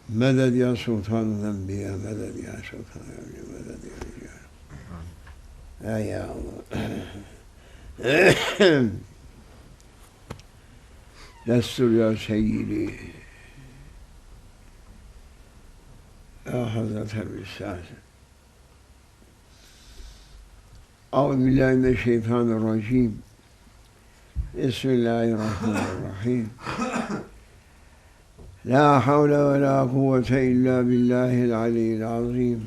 مدد يا سلطان الأنبياء، مدد يا سلطان الأنبياء، مدد يا رجال. يا الله. دستور يا سيدي يا حضرة الأستاذ. أعوذ بالله من الشيطان الرجيم. بسم الله الرحمن الرحيم. لا حول ولا قوة إلا بالله العلي العظيم.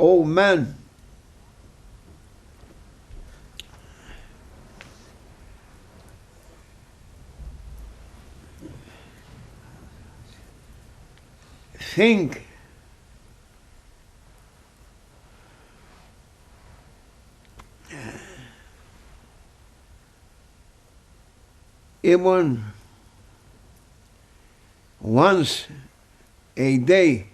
Oh man, think even once a day.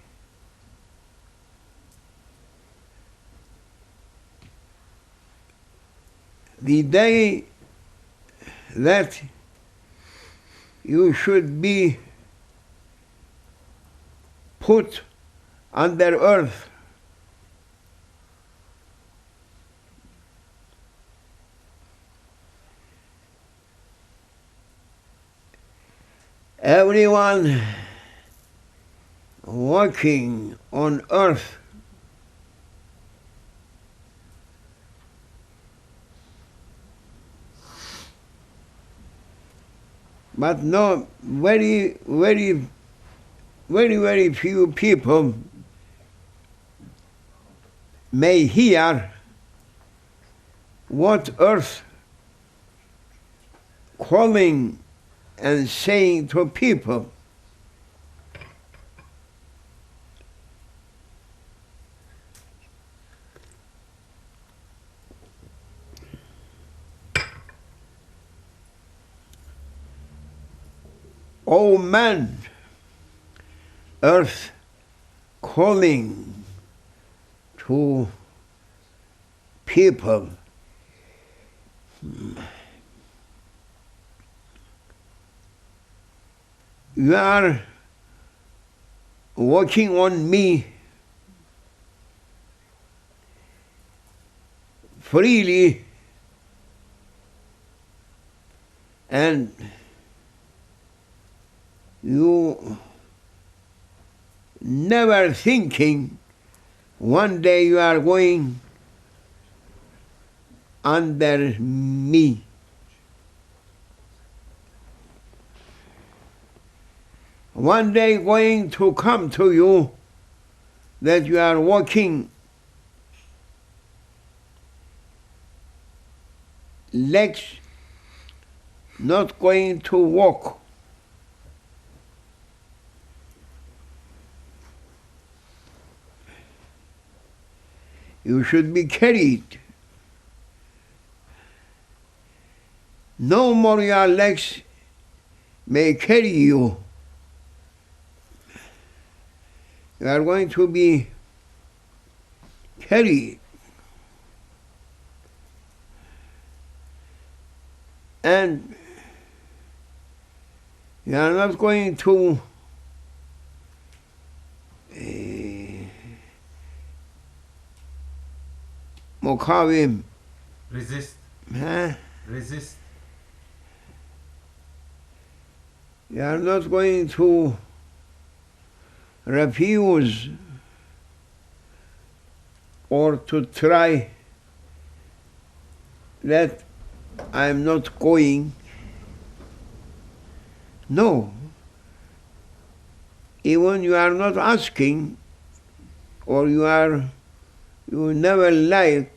The day that you should be put under earth, everyone walking on earth but no, very few people may hear what earth calling and saying to people. Oh man, earth calling to people. You are working on me freely and you never thinking one day you are going under me. One day going to come to you that you are walking legs not going to walk. You should be carried. No more your legs may carry you. You are going to be carried. And you are not going to Mukawim. Resist. Resist. You are not going to refuse or to try that I am not going. No. Even you are not asking, or you never like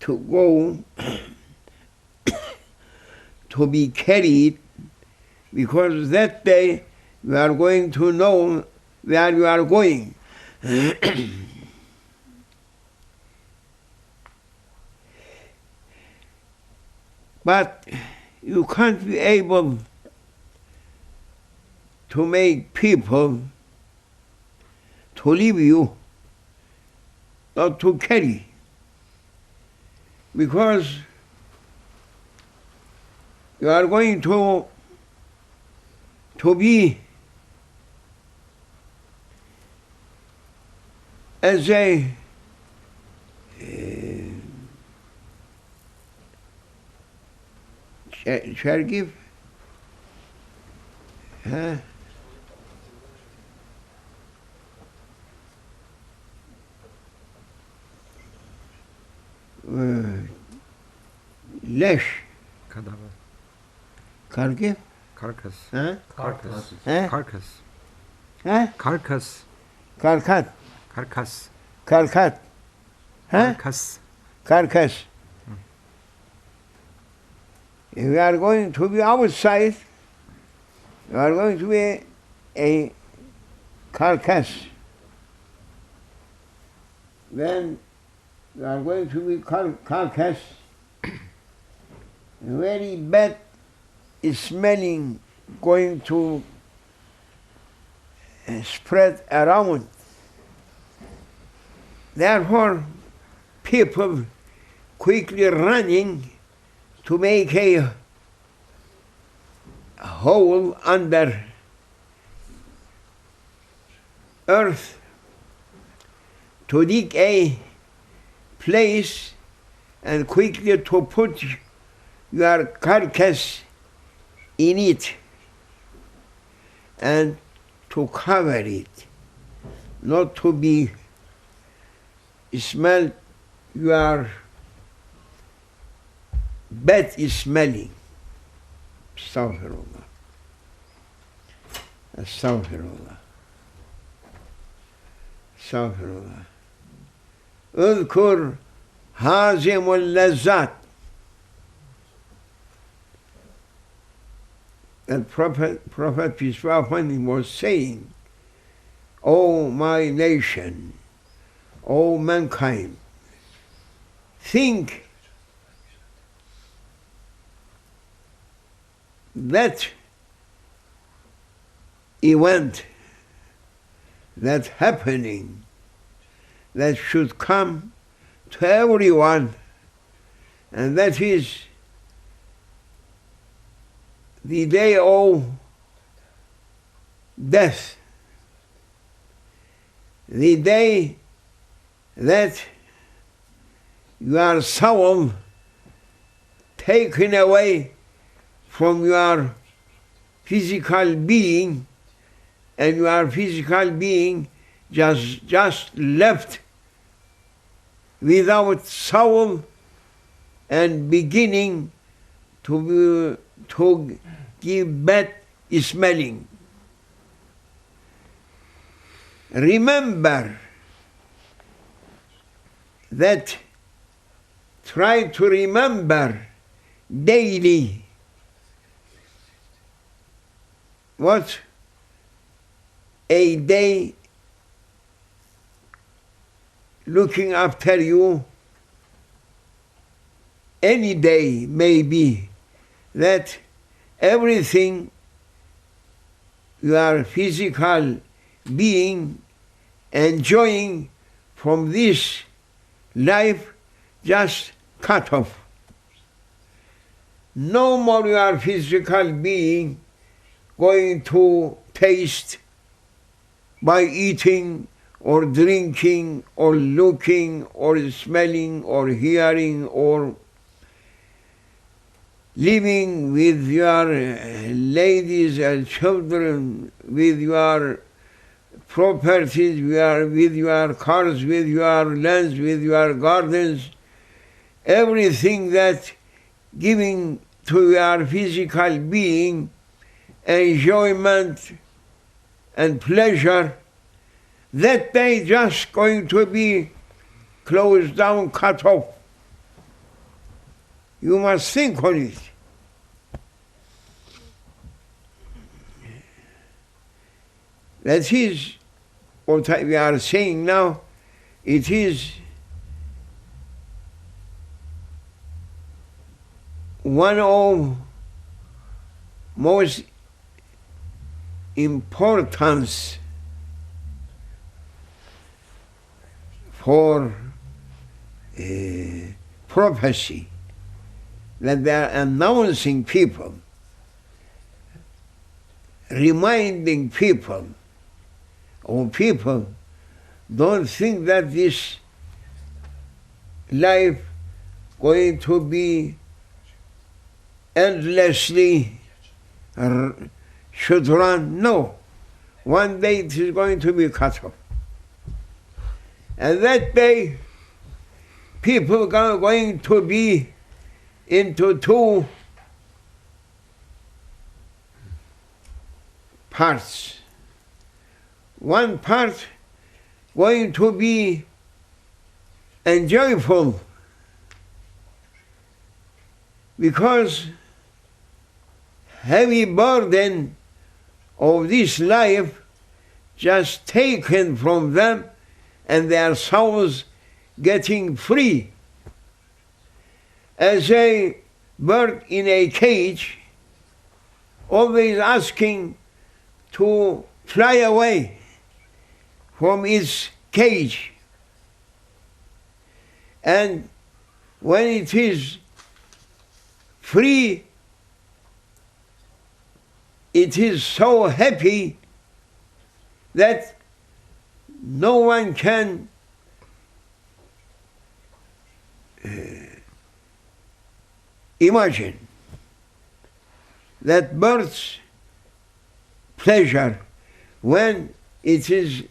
to go to be carried, because that day you are going to know where you are going. But you can't be able to make people to leave you not to carry. Because you are going to be as a caregiver, leş, Cadaver. carcass, Carcass. Carcass. Carcass. Carcass. Carcass. Carcass. Carcass. Carcass. Carcass. Carcass. If you are going to be outside, you are going to be a carcass. Then you are going to be carcass. Very bad smelling going to spread around. Therefore, people quickly running to make a hole under earth, to dig a place and quickly to put your carcass in it and to cover it, not to be smell your bad smelling. Astaghfirullah. Astaghfirullah. Astaghfirullah. اذكر هازم اللذات. And Prophet peace be upon him was saying, O my nation, O mankind, think that event, that happening, that should come to everyone, and that is the day of death, the day that your soul taken away from your physical being, and your physical being just left without soul and beginning to give bad smelling. Remember that, try to remember daily what a day looking after you, any day may be, that everything your physical being enjoying from this life just cut off. No more your physical being going to taste by eating or drinking or looking or smelling or hearing or living with your ladies and children, with your properties, with your cars, with your lands, with your gardens, everything that giving to your physical being enjoyment and pleasure, that day just going to be closed down, cut off. You must think on it. That is what we are saying now. It is one of most importance for prophecy, that they are announcing people, reminding people, or people don't think that this life going to be endlessly should run. No. One day it is going to be cut off. And that day, people are going to be into two parts. One part going to be enjoyable because heavy burden of this life just taken from them and their souls getting free. As a bird in a cage, always asking to fly away from its cage. And when it is free, it is so happy that no one can imagine that bird's pleasure when it is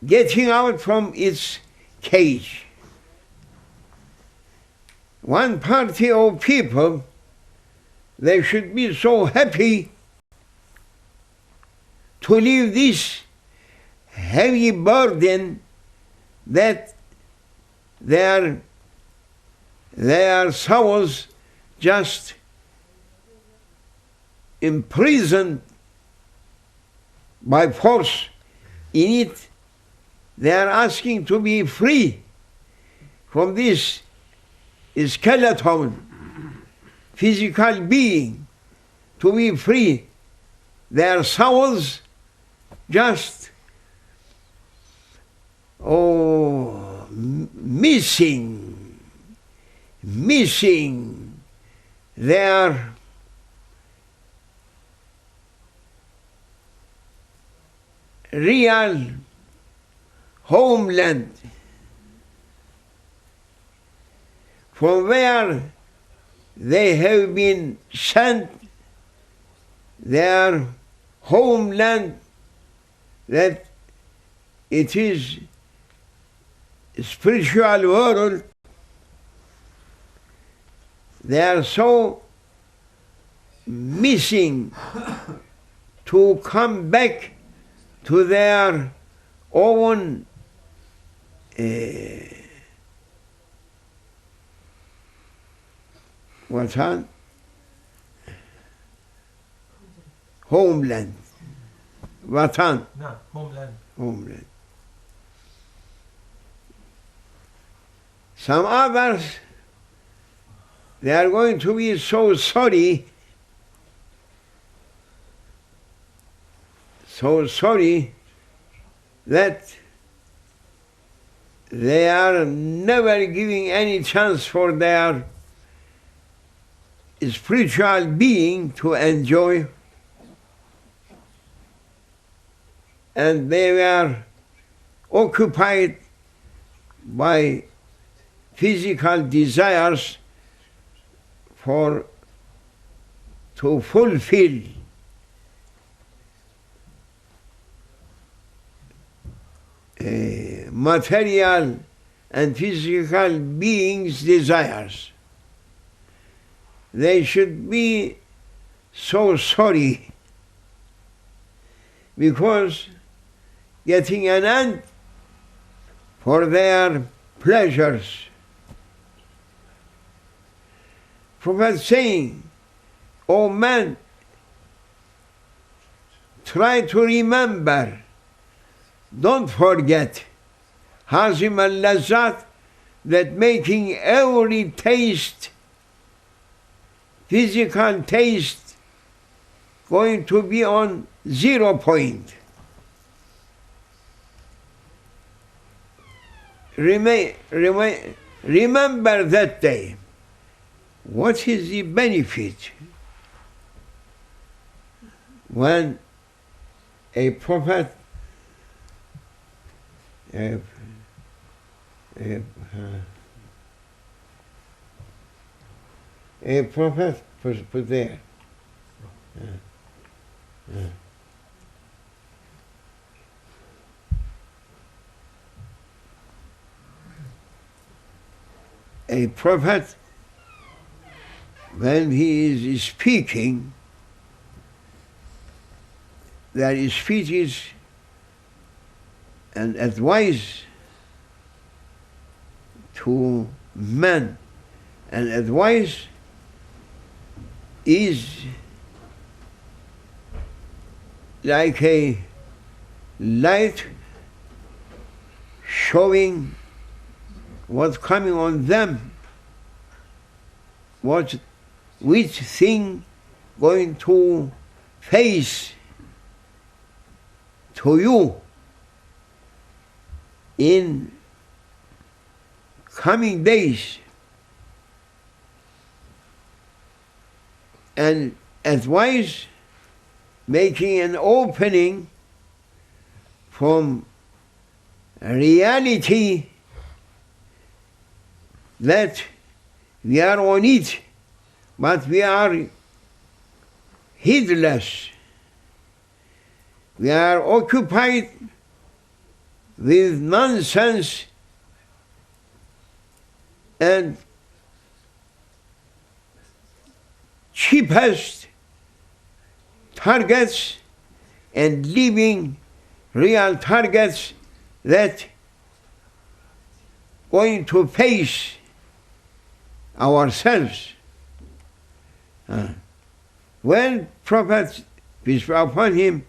getting out from its cage. One party of people, they should be so happy to leave this heavy burden that their souls just imprisoned by force in it. They are asking to be free from this skeleton, physical being, to be free. Their souls just missing their real homeland, from where they have been sent, their homeland, that it is spiritual world. They are so missing to come back to their own homeland. Vatan. No, homeland. Homeland. Some others, they are going to be so sorry that they are never giving any chance for their spiritual being to enjoy, and they were occupied by physical desires to fulfill material and physical beings' desires. They should be so sorry, because getting an end for their pleasures. Prophet saying, "O man, try to remember, don't forget, Hazim al-Lazat, that making every taste, physical taste, going to be on 0 point. remember that day. What is the benefit when a prophet a prophet put there. A prophet, when he is speaking, that his speech is an advice to men, and advice is like a light showing what's coming on them, which thing going to face to you in coming days, and advice making an opening from reality that we are on it, but we are heedless. We are occupied with nonsense and cheapest targets and leaving real targets that going to face ourselves. When Prophet, peace be upon him,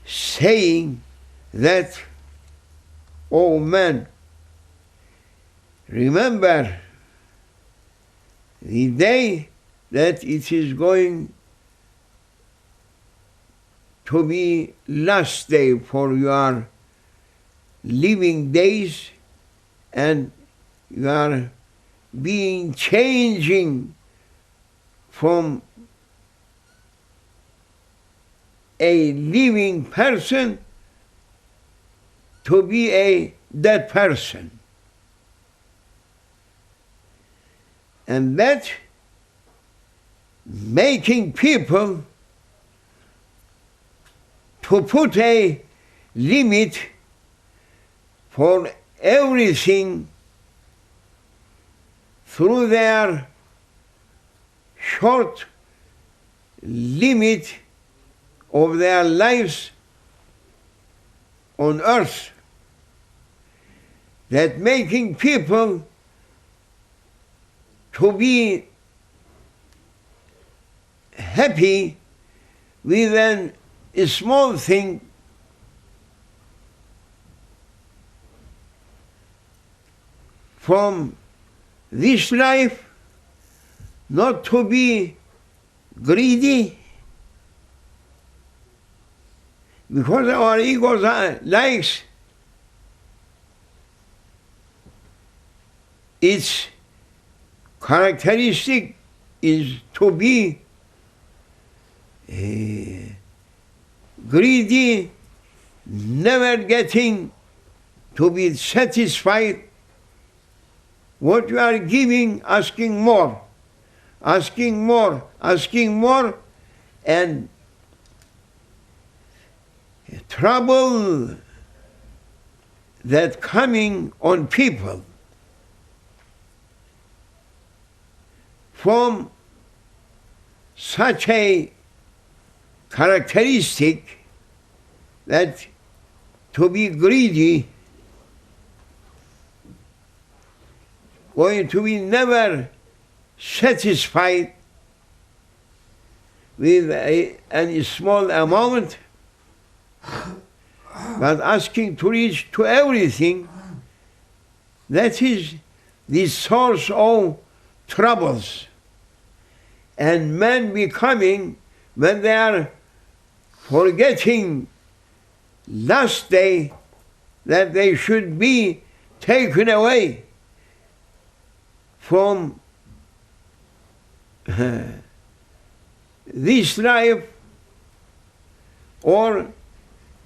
saying that, oh man, remember the day that it is going to be last day for your living days, and you are being changing from a living person to be a dead person. And that making people to put a limit for everything through their short limit of their lives on earth, that making people to be happy with a small thing from this life, not to be greedy, because our egos likes its characteristic is to be greedy, never getting to be satisfied. What you are giving, asking more, asking more, asking more, and trouble that coming on people from such a characteristic that to be greedy, going to be never satisfied with any small amount, but asking to reach to everything, that is the source of troubles. And men becoming, when they are forgetting last day, that they should be taken away from this life, or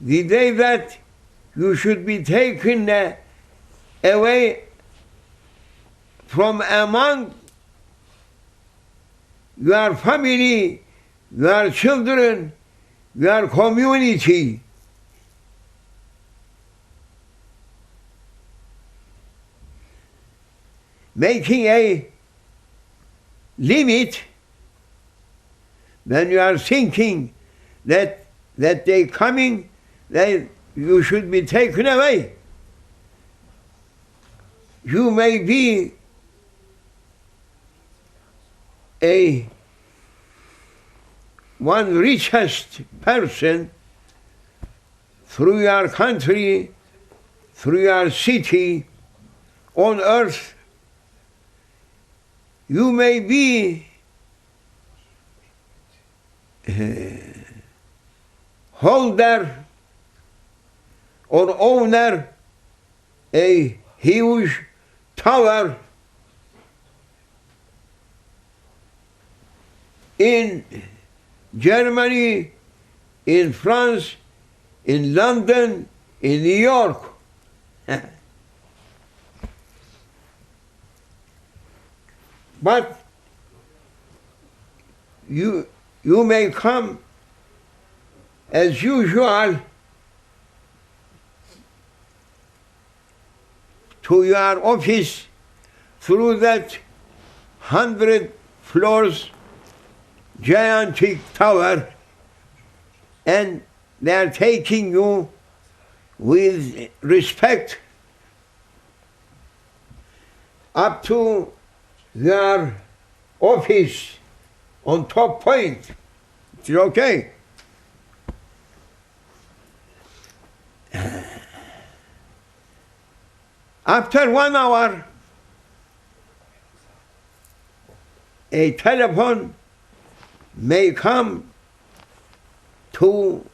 the day that you should be taken away from among your family, your children, your community. Making a limit when you are thinking that they coming, that you should be taken away. You may be one richest person through your country, through your city on earth. You may be holder or owner a huge tower in Germany, in France, in London, in New York. But you may come as usual to your office through that 100 floors gigantic tower, and they are taking you with respect up to their office on top point. It's okay. After 1 hour, a telephone may come to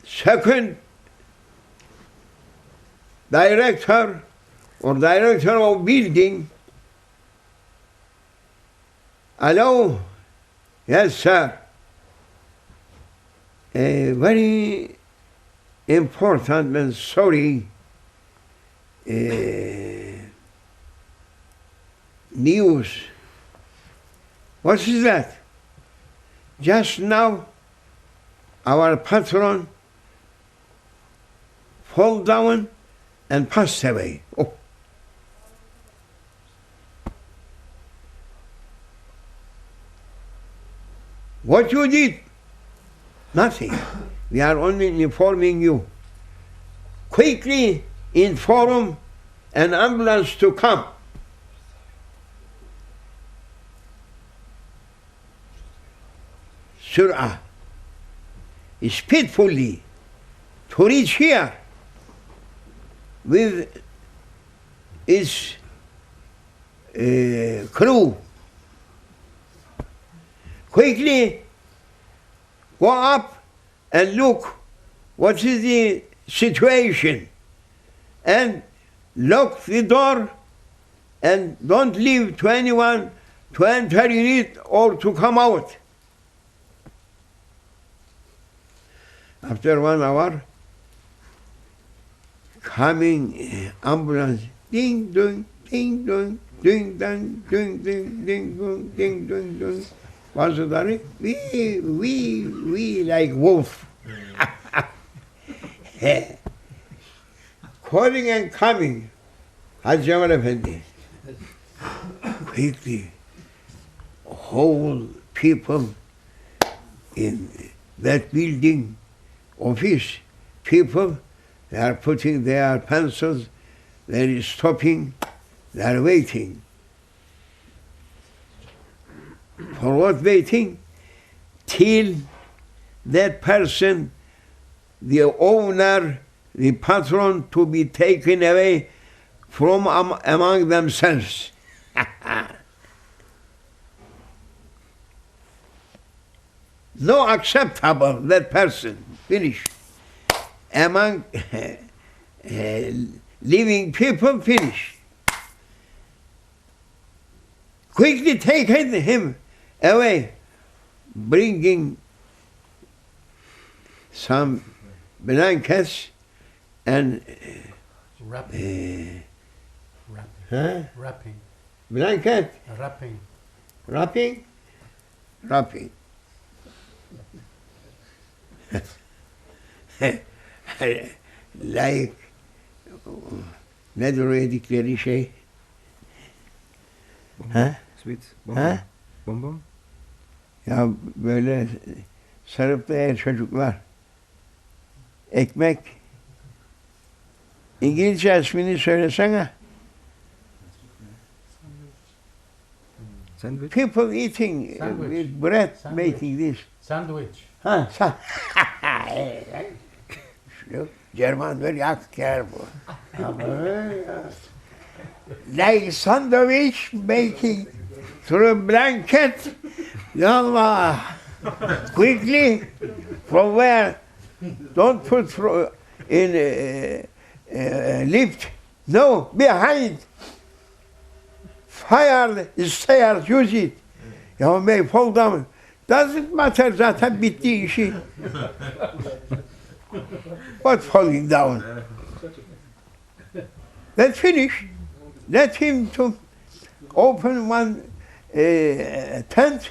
second director or director of building. Hello? Yes, sir. A very important and sorry news. What is that? Just now, our patron fell down and passed away. Oh. What you did? Nothing. We are only informing you. Quickly inform an ambulance to come. Surah, speedfully to reach here with its crew. Quickly go up and look what is the situation, and lock the door and don't leave to anyone to enter in it or to come out. After 1 hour, coming ambulance, ding dong, ding dong, ding dong, ding ding, ding dong, ding dong, dong. What's the matter? We like wolf. Calling and coming. Hacı Cemal Efendi. Quickly, whole people in that building, office, people, they are putting their pencils, they are stopping, they are waiting. For what waiting? Till that person, the owner, the patron, to be taken away from among themselves. no acceptable, that person. Finish. Among living people, finish. Quickly take him away, bringing some blankets and Wrapping. blanket, Wrapping. wrapping. Like nedir o yedikleri şey? Ha? Sweet. Ha? Bonbon. Ya böyle sarıp da yer çocuklar. Ekmek. İngilizce ismini söylesene. Sandwich. People eating Sandwich. with bread, Sandwich. making this. Sandwich. Ha, German very careful. Like sandwich making through a blanket. Yallah. Quickly, from where? Don't put in lift. No, behind. Fire stairs, use it. You may fall down. Doesn't matter, zaten bitti işi. What falling down? Let's finish. Let him to open one tent.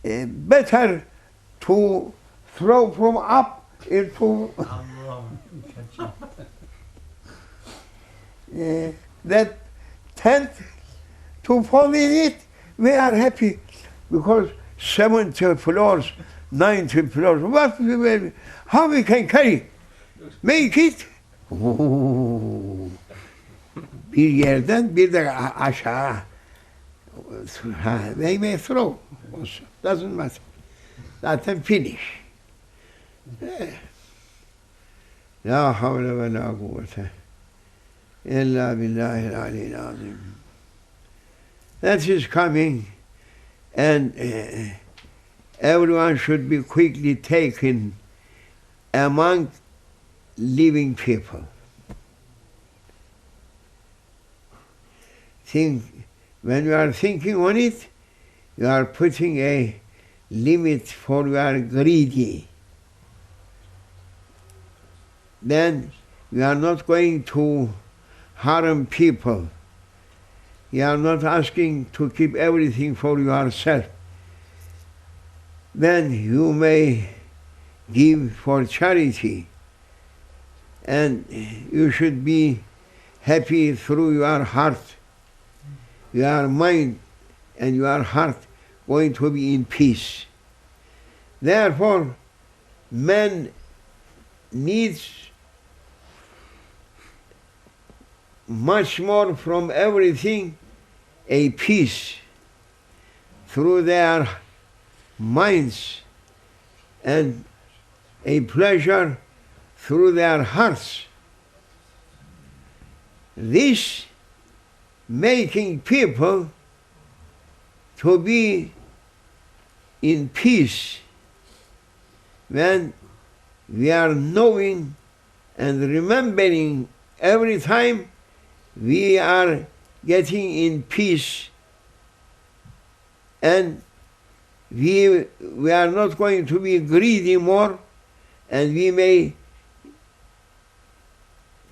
Better to throw from up into that tent, to fall in it. We are happy because 70 floors, 90 floors. What how we can carry? Make it. Bir yerden bir de aşağı. They may throw. Doesn't matter. Zaten finish. La havle ve la kuvvete illa billahil aliyyil azim. That is coming, and everyone should be quickly taken among living people. Think, when you are thinking on it, you are putting a limit for your greedy. Then you are not going to harm people. You are not asking to keep everything for yourself. Then you may give for charity, and you should be happy through your heart, your mind and your heart going to be in peace. Therefore, man needs much more from everything a peace through their minds and a pleasure through their hearts. This making people to be in peace when we are knowing and remembering every time we are getting in peace, and we are not going to be greedy more, and we may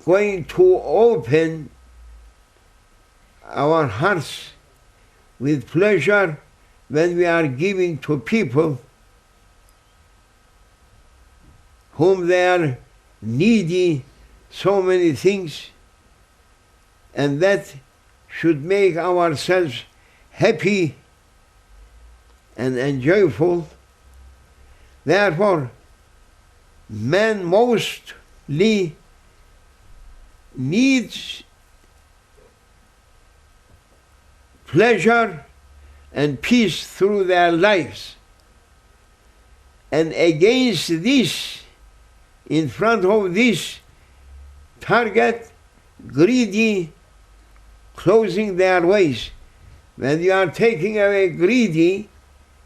going to open our hearts with pleasure when we are giving to people whom they are needy so many things, and that should make ourselves happy and joyful. Therefore, man mostly needs pleasure and peace through their lives. And against this, in front of this target, greedy, closing their ways. When you are taking away greedy,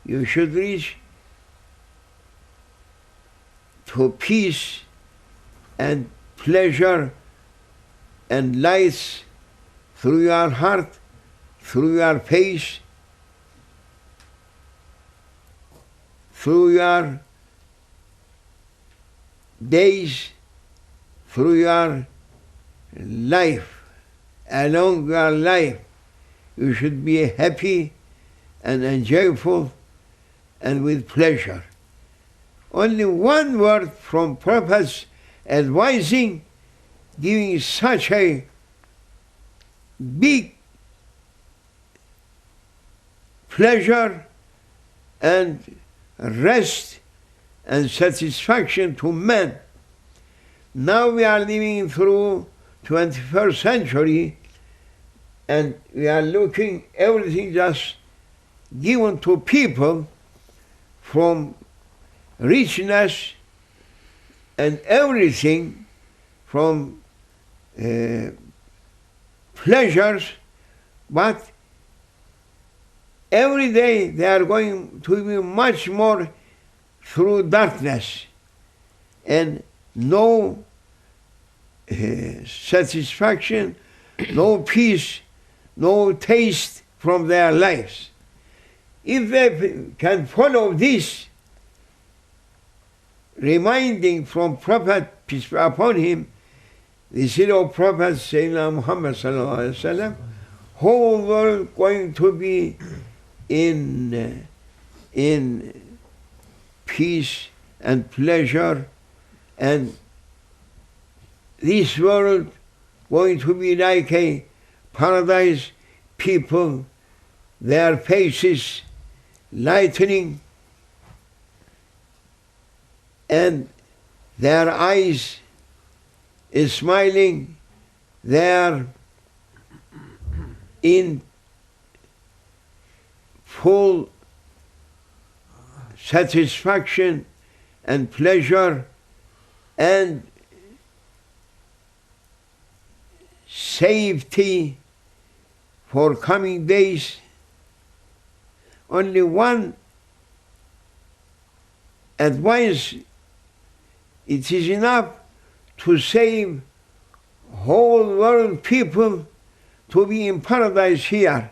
you should reach to peace and pleasure and lights through your heart, through your face, through your days, through your life, along your life. You should be happy and enjoyable and with pleasure. Only one word from prophets advising, giving such a big pleasure and rest and satisfaction to men. Now we are living through 21st century and we are looking everything just given to people from richness and everything from pleasures, but every day they are going to be much more through darkness and no satisfaction, no peace, no taste from their lives. If they can follow this, reminding from Prophet, peace be upon him, the zero Prophet Sayyidina Muhammad sallallahu alaihi wasallam, whole world going to be in peace and pleasure, and this world going to be like a paradise, people, their faces lightening and their eyes is smiling, they are in full satisfaction and pleasure and safety for coming days. Only one advice, it is enough to save whole world people to be in paradise here.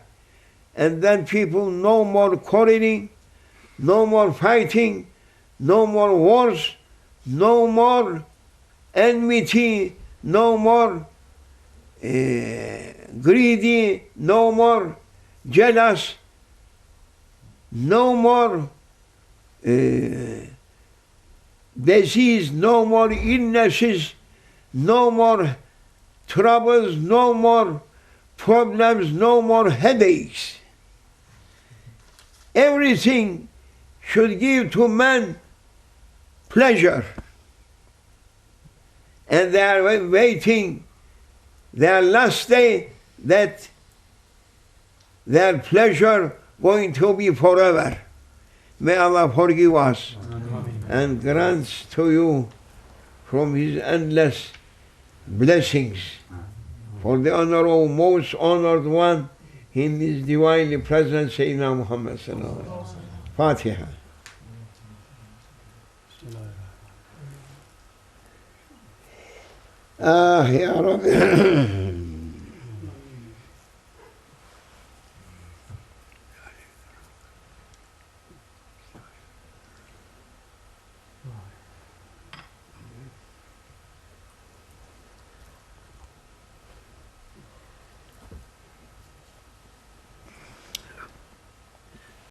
And then people no more quarreling, no more fighting, no more wars, no more enmity, no more greedy, no more jealous, no more disease, no more illnesses, no more troubles, no more problems, no more headaches. Everything should give to man pleasure. And they are waiting their last day that their pleasure going to be forever. May Allah forgive us and grants to you from His endless blessings. For the honor of most honored one in His divinely present Sayyidina Muhammad sallallahu alaihi wasallam. Fatiha. Ya Rabbi.